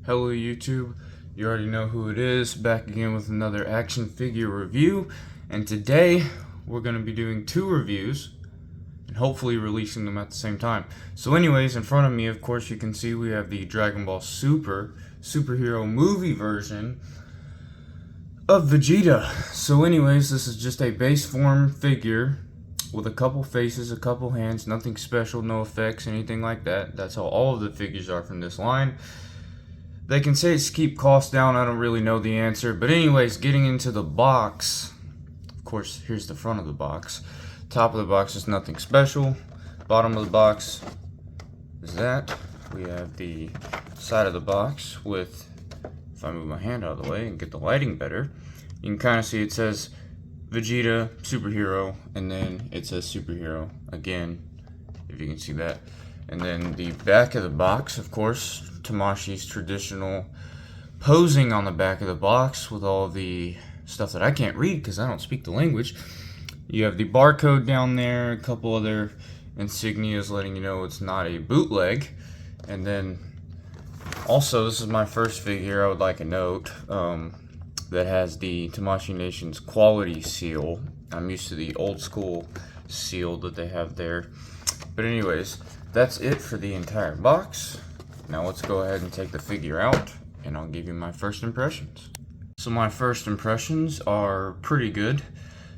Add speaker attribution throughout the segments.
Speaker 1: Hello YouTube, you already know who it is, back again with another action figure review, and today we're going to be doing two reviews and hopefully releasing them at the same time. So anyways, in front of me, of course, you can see we have the Dragon Ball superhero movie version of Vegeta. So anyways, this is just a base form figure with a couple faces, a couple hands, nothing special, no effects, anything like that. That's how all of the figures are from this line. They can say it's keep costs down, I don't really know the answer. But anyways, getting into the box, of course, here's the front of the box. Top of the box is nothing special. Bottom of the box is that. We have the side of the box with, if I move my hand out of the way and get the lighting better, you can kind of see it says Vegeta superhero, and then it says superhero again, if you can see that. And then the back of the box, of course, Tamashi's traditional posing on the back of the box with all the stuff that I can't read because I don't speak the language. You have the barcode down there, a couple other insignias letting you know it's not a bootleg. And then also, this is my first figure, I would like a note, that has the Tamashii Nation's quality seal. I'm used to the old school seal that they have there. But anyways, that's it for the entire box. Now let's go ahead and take the figure out, and I'll give you my first impressions. So my first impressions are pretty good.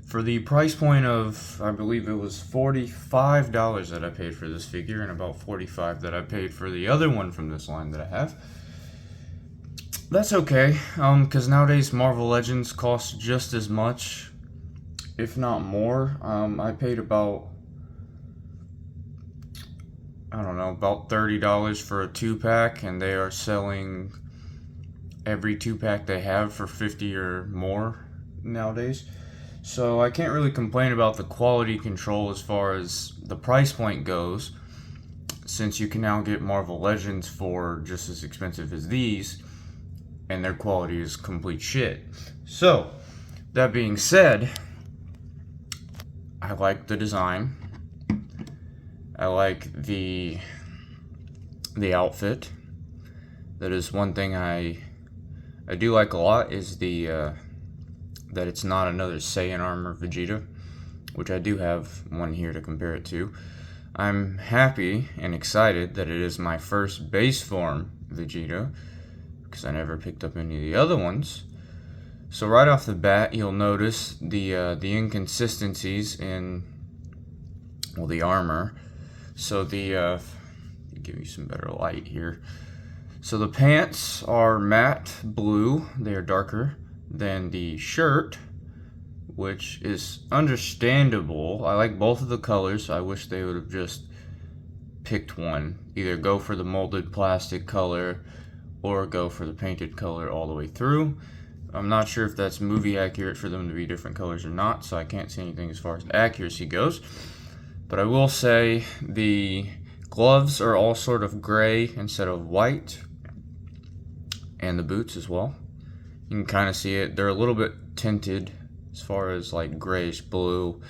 Speaker 1: For the price point of, I believe it was $45 that I paid for this figure, and about $45 that I paid for the other one from this line that I have. That's okay, because nowadays Marvel Legends cost just as much, if not more. I paid about, I don't know, about $30 for a 2-pack, and they are selling every 2-pack they have for $50 or more nowadays. So I can't really complain about the quality control as far as the price point goes, since you can now get Marvel Legends for just as expensive as these, and their quality is complete shit. So, that being said, I like the design. I like the outfit. That is one thing I do like a lot, is the that it's not another Saiyan armor Vegeta, which I do have one here to compare it to. I'm happy and excited that it is my first base form Vegeta, because I never picked up any of the other ones. So right off the bat, you'll notice the inconsistencies in, well, the armor. So the give you some better light here. So the pants are matte blue. They are darker than the shirt, which is understandable. I like both of the colors. I wish they would have just picked one. Either go for the molded plastic color or go for the painted color all the way through. I'm not sure if that's movie accurate for them to be different colors or not, so I can't say anything as far as accuracy goes. But I will say the gloves are all sort of gray instead of white, and the boots as well. You can kind of see it. They're a little bit tinted as far as like grayish blue.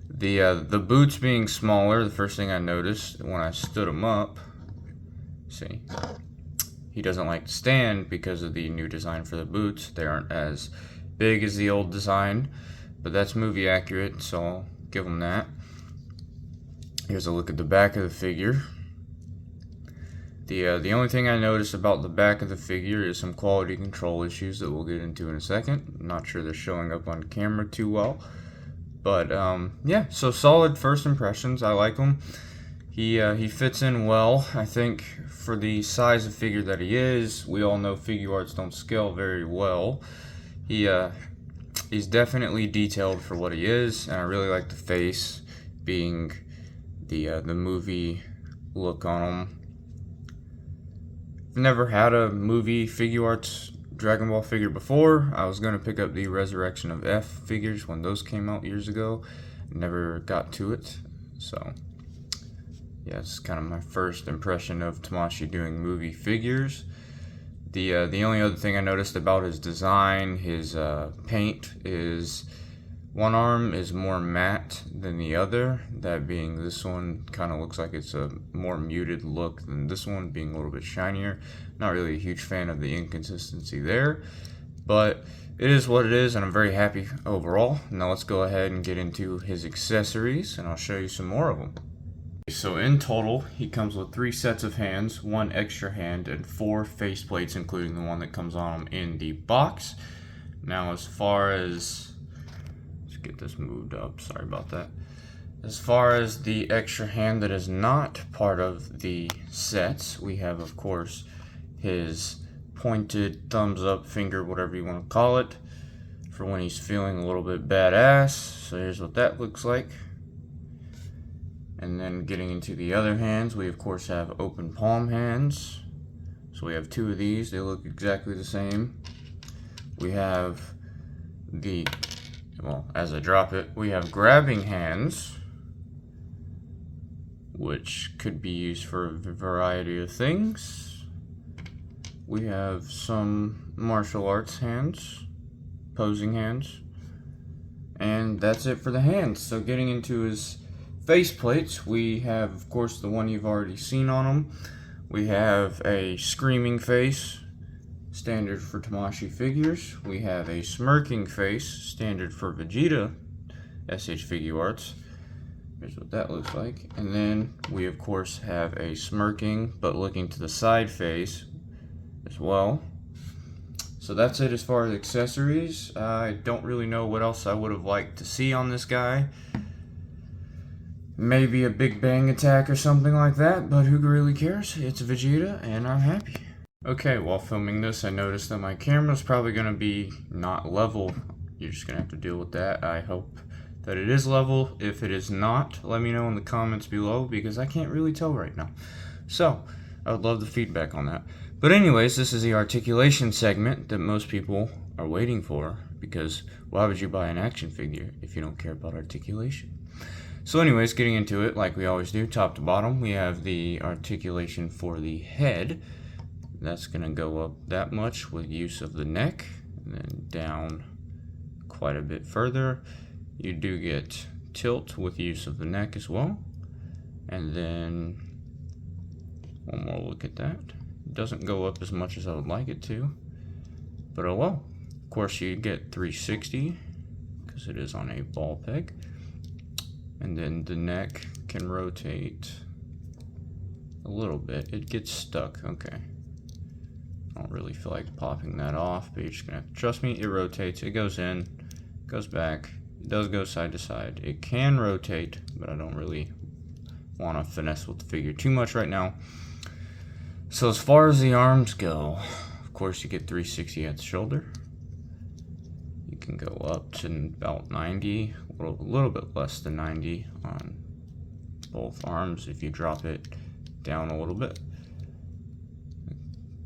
Speaker 1: The boots being smaller, the first thing I noticed when I stood them up, see, he doesn't like to stand because of the new design for the boots. They aren't as big as the old design, but that's movie accurate, so I'll give them that. Here's a look at the back of the figure. The only thing I noticed about the back of the figure is some quality control issues that we'll get into in a second. I'm not sure they're showing up on camera too well. But yeah, so solid first impressions. I like him. He fits in well. I think for the size of figure that he is, we all know Figuarts don't scale very well. He's definitely detailed for what he is, and I really like the face being the movie look on him. I've never had a movie Figuarts Dragon Ball figure before. I was going to pick up the Resurrection of F figures when those came out years ago. Never got to it. So, yeah, it's kind of my first impression of Tamashii doing movie figures. The only other thing I noticed about his design, his paint, is One arm is more matte than the other, that being this one kind of looks like it's a more muted look than this one, being a little bit shinier. Not really a huge fan of the inconsistency there, but it is what it is, and I'm very happy overall. Now let's go ahead and get into his accessories, and I'll show you some more of them. So in total, he comes with 3 sets of hands, 1 extra hand, and 4 face plates, including the one that comes on him in the box. Now as far as, get this moved up, sorry about that. As far as the extra hand that is not part of the sets, we have of course his pointed thumbs up finger, whatever you want to call it, for when he's feeling a little bit badass. So here's what that looks like. And then getting into the other hands, we of course have open palm hands. So we have 2 of these, they look exactly the same. We have the, well, as I drop it, we have grabbing hands, which could be used for a variety of things. We have some martial arts hands, posing hands, and that's it for the hands. So getting into his face plates, we have of course the one you've already seen on him. We have a screaming face, standard for Tamashii figures. We have a smirking face, standard for Vegeta Sh Figuarts. Here's what that looks like. And then we of course have a smirking but looking to the side face as well. So that's it as far as accessories. I don't really know what else I would have liked to see on this guy. Maybe a big bang attack or something like that, but who really cares? It's Vegeta and I'm happy. Okay, while filming this, I noticed that my camera's probably going to be not level. You're just going to have to deal with that. I hope that it is level. If it is not, let me know in the comments below, because I can't really tell right now. So, I would love the feedback on that. But anyways, this is the articulation segment that most people are waiting for, because why would you buy an action figure if you don't care about articulation? So anyways, getting into it, like we always do, top to bottom, we have the articulation for the head. That's going to go up that much with use of the neck, and then down quite a bit further. You do get tilt with use of the neck as well. And then one more look at that. It doesn't go up as much as I would like it to, but oh well. Of course you get 360 because it is on a ball peg. And then the neck can rotate a little bit. It gets stuck, okay. I don't really feel like popping that off, but you're just gonna have to trust me. It rotates, it goes in, goes back. It does go side to side. It can rotate, but I don't really want to finesse with the figure too much right now. So as far as the arms go, of course you get 360 at the shoulder. You can go up to about 90, a little bit less than 90 on both arms if you drop it down a little bit.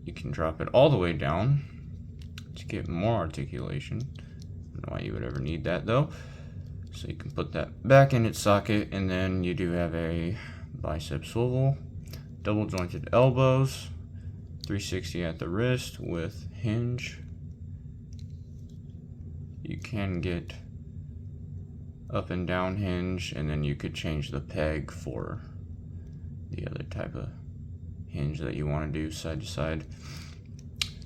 Speaker 1: You can drop it all the way down to get more articulation. I don't know why you would ever need that though. So you can put that back in its socket, and then you do have a bicep swivel, double jointed elbows, 360 at the wrist with hinge. You can get up and down hinge, and then you could change the peg for the other type of hinge that you want to do side to side.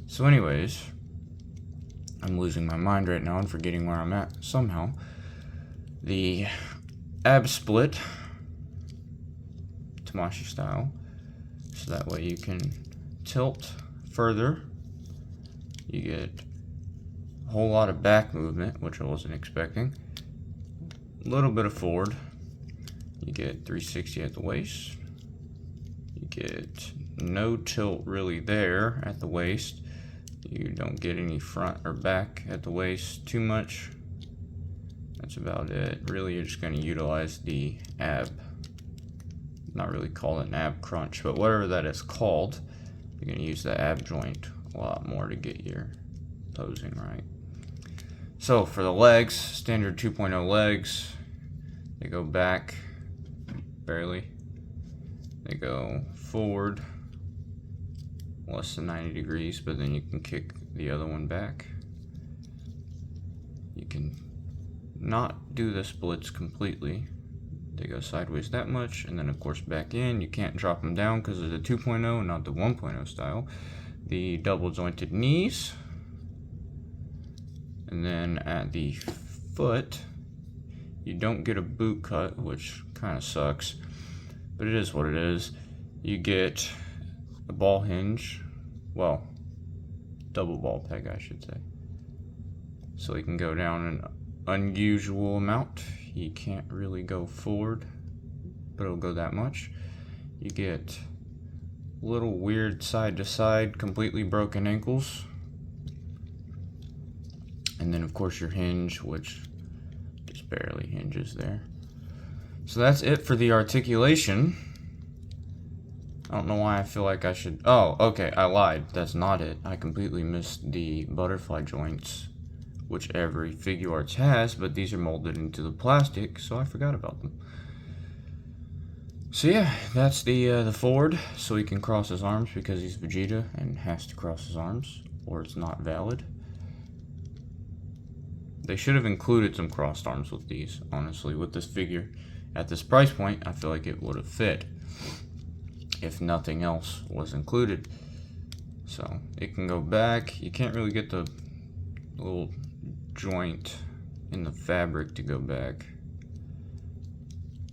Speaker 1: So anyways, I'm losing my mind right now and forgetting where I'm at somehow. The ab split, Tamashii style, so that way you can tilt further. You get a whole lot of back movement, which I wasn't expecting. A little bit of forward. You get 360 at the waist. You get no tilt really there at the waist. You don't get any front or back at the waist too much. That's about it. Really, you're just going to utilize the ab. Not really call it an ab crunch, but whatever that is called, you're going to use the ab joint a lot more to get your posing right. So for the legs, standard 2.0 legs, they go back barely. They go forward less than 90 degrees, but then you can kick the other one back. You can not do the splits completely. They go sideways that much, and then of course back in. You can't drop them down because of the 2.0 and not the 1.0 style. The double jointed knees, and then at the foot, you don't get a boot cut, which kind of sucks, but it is what it is. You get a ball hinge, well, double ball peg, I should say. So he can go down an unusual amount. He can't really go forward, but it'll go that much. You get little weird side to side, completely broken ankles. And then of course your hinge, which just barely hinges there. So that's it for the articulation. I don't know why I feel like I should... Oh, okay, I lied. That's not it. I completely missed the butterfly joints, which every Figuarts has, but these are molded into the plastic, so I forgot about them. So yeah, that's the forward, so he can cross his arms because he's Vegeta and has to cross his arms, or it's not valid. They should have included some crossed arms with these, honestly, with this figure. At this price point, I feel like it would have fit if nothing else was included. So it can go back. You can't really get the little joint in the fabric to go back.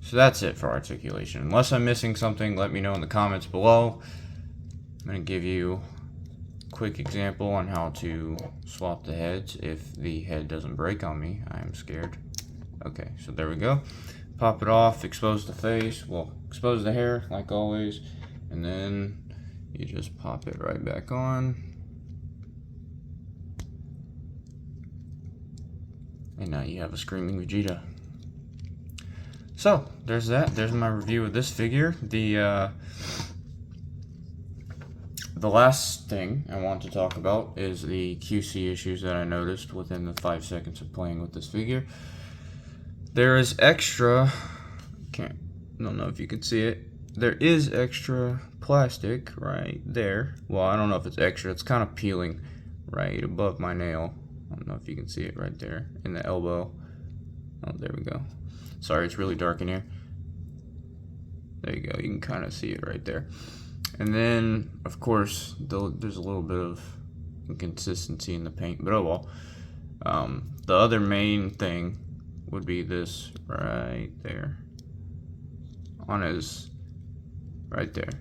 Speaker 1: So that's it for articulation. Unless I'm missing something, let me know in the comments below. I'm going to give you a quick example on how to swap the heads if the head doesn't break on me. I am scared. Okay, so there we go. Pop it off, expose the face, well, expose the hair like always, and then you just pop it right back on. And now you have a screaming Vegeta. So, there's that. There's my review of this figure. The last thing I want to talk about is the QC issues that I noticed within the 5 seconds of playing with this figure. There is extra, don't know if you can see it, there is extra plastic right there. Well, I don't know if it's extra, it's kind of peeling right above my nail. I don't know if you can see it right there in the elbow. Oh, there we go. Sorry, it's really dark in here. There you go, you can kind of see it right there. And then, of course, there's a little bit of inconsistency in the paint, but oh well. The other main thing would be this right there. On his, right there.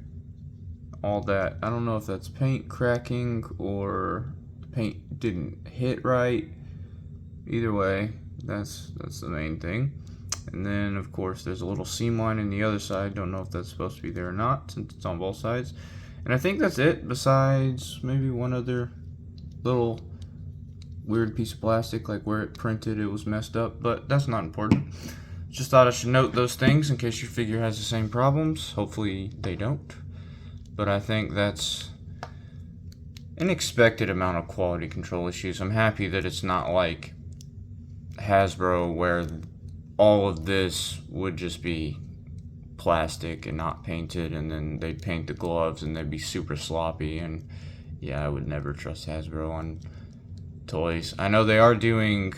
Speaker 1: All that, I don't know if that's paint cracking or the paint didn't hit right. Either way, that's the main thing. And then, of course, there's a little seam line in the other side. Don't know if that's supposed to be there or not, since it's on both sides. And I think that's it, besides maybe one other little weird piece of plastic, like where it printed, it was messed up, but that's not important. Just thought I should note those things in case your figure has the same problems. Hopefully they don't. But I think that's an expected amount of quality control issues. I'm happy that it's not like Hasbro, where all of this would just be plastic and not painted, and then they'd paint the gloves and they'd be super sloppy. And yeah, I would never trust Hasbro on toys. I know they are doing,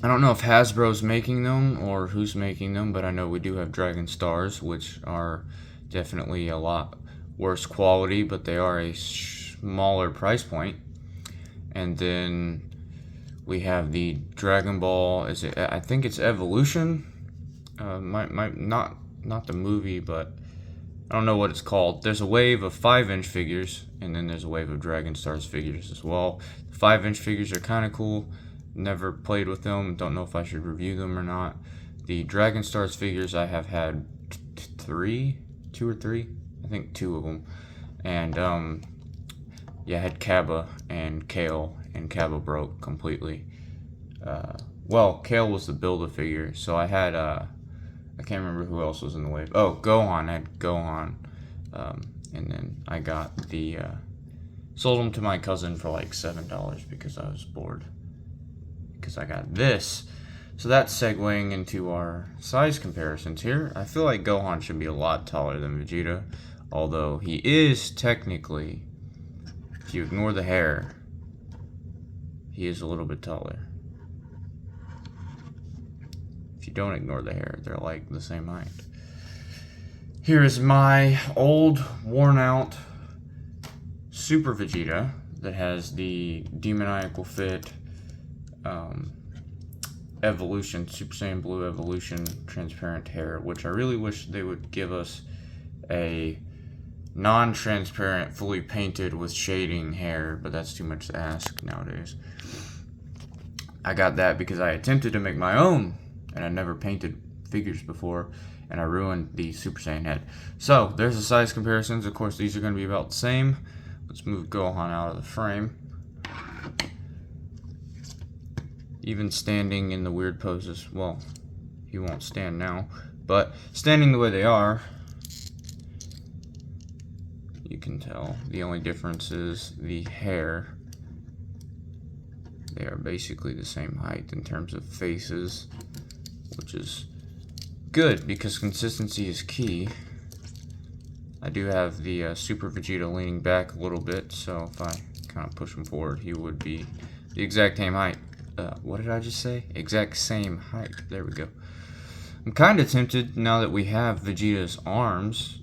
Speaker 1: I don't know if Hasbro's making them or who's making them, but I know we do have Dragon Stars, which are definitely a lot worse quality, but they are a smaller price point. And then we have the Dragon Ball, I think it's Evolution, not the movie, but I don't know what it's called. There's a wave of 5-inch figures, and then there's a wave of Dragon Stars figures as well. The 5-inch figures are kind of cool. Never played with them. Don't know if I should review them or not. The Dragon Stars figures, I have had two or three. I think 2 of them. And yeah, I had Kaba and Kale, and Kaba broke completely. Well, Kale was the Build-A-Figure, so I had I can't remember who else was in the wave. Oh, Gohan. I had Gohan. And then I got the, sold them to my cousin for like $7 because I was bored. Because I got this. So that's segueing into our size comparisons here. I feel like Gohan should be a lot taller than Vegeta. Although he is technically, if you ignore the hair, he is a little bit taller. you don't ignore the hair, they're like the same height. Here is my old, worn out Super Vegeta that has the demoniacal fit evolution, Super Saiyan Blue evolution transparent hair, which I really wish they would give us a non-transparent, fully painted with shading hair, but that's too much to ask nowadays. I got that because I attempted to make my own, and I never painted figures before, and I ruined the Super Saiyan head. So, there's the size comparisons. Of course, these are going to be about the same. Let's move Gohan out of the frame. Even standing in the weird poses, well, he won't stand now, but standing the way they are, you can tell the only difference is the hair. They are basically the same height in terms of faces, which is good because consistency is key. I do have the Super Vegeta leaning back a little bit, so if I kind of push him forward, he would be the exact same height. What did I just say? Exact same height. There we go. I'm kind of tempted now that we have Vegeta's arms.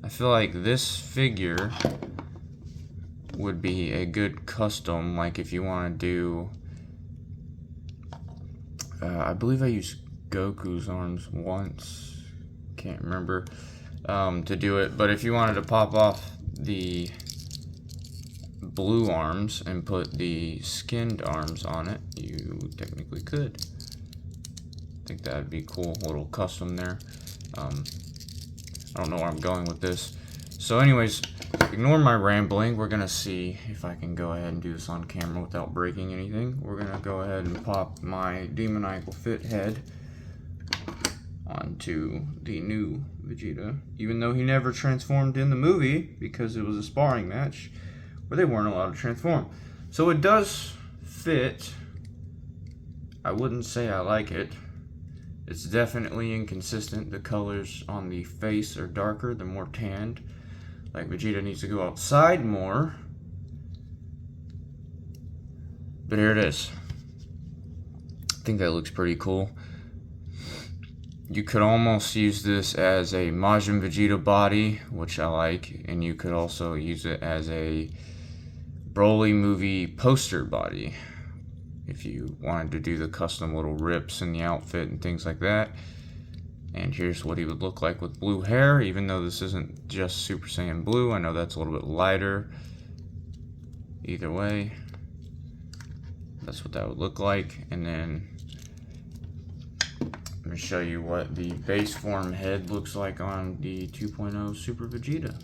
Speaker 1: I feel like this figure would be a good custom, like if you want to do, I believe I used Goku's arms once, can't remember, to do it, but if you wanted to pop off the blue arms and put the skinned arms on it, you technically could. I think that would be cool, little custom there. I don't know where I'm going with this. So anyways, ignore my rambling. We're going to see if I can go ahead and do this on camera without breaking anything. We're going to go ahead and pop my demoniacal fit head onto the new Vegeta, even though he never transformed in the movie because it was a sparring match where they weren't allowed to transform. So it does fit. I wouldn't say I like it. It's definitely inconsistent. The colors on the face are darker, they're more tanned. Like Vegeta needs to go outside more. But here it is. I think that looks pretty cool. You could almost use this as a Majin Vegeta body, which I like, and you could also use it as a Broly movie poster body if you wanted to do the custom little rips in the outfit and things like that. And here's what he would look like with blue hair, even though this isn't just Super Saiyan Blue. I know that's a little bit lighter. Either way, that's what that would look like. And then I'm going to show you what the base form head looks like on the 2.0 Super Vegeta.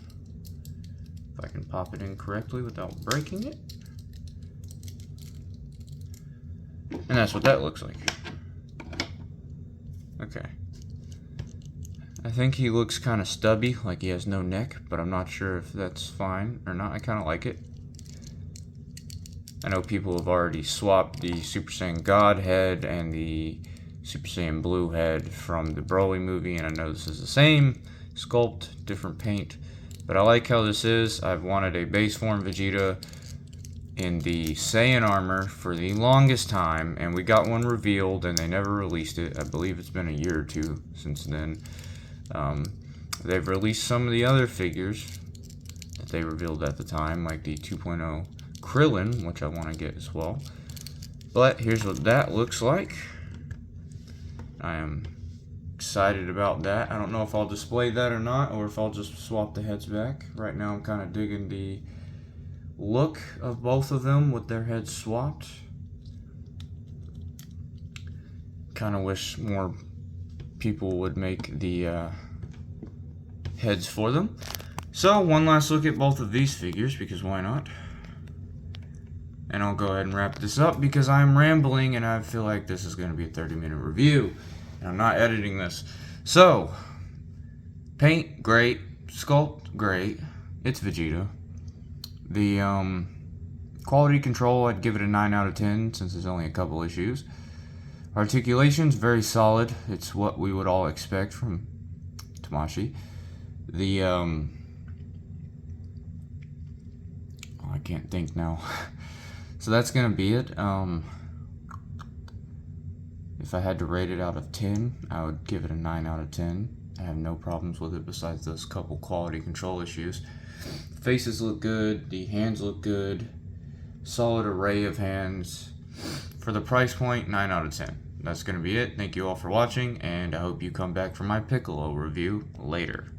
Speaker 1: If I can pop it in correctly without breaking it. And that's what that looks like. Okay. I think he looks kind of stubby, like he has no neck, but I'm not sure if that's fine or not. I kind of like it. I know people have already swapped the Super Saiyan God head and the Super Saiyan Blue head from the Broly movie, and I know this is the same sculpt, different paint, but I like how this is. I've wanted a base form Vegeta in the Saiyan armor for the longest time, and we got one revealed and they never released it. I believe it's been a year or two since then. They've released some of the other figures that they revealed at the time, like the 2.0 Krillin, which I want to get as well. But here's what that looks like. I am excited about that. I don't know if I'll display that or not, or if I'll just swap the heads back. Right now I'm kind of digging the look of both of them with their heads swapped. Kind of wish more people would make the heads for them. So one last look at both of these figures, because why not? And I'll go ahead and wrap this up because I'm rambling and I feel like this is going to be a 30-minute review and I'm not editing this. So paint great, sculpt great. It's Vegeta. The quality control, I'd give it a 9 out of 10 since there's only a couple issues. Articulation's very solid. It's what we would all expect from Tamashii. The I can't think now. So that's gonna be it. If I had to rate it out of 10, I would give it a 9 out of 10. I have no problems with it besides those couple quality control issues. Faces look good, the hands look good, solid array of hands. For the price point, 9 out of 10. That's going to be it. Thank you all for watching, and I hope you come back for my Piccolo review later.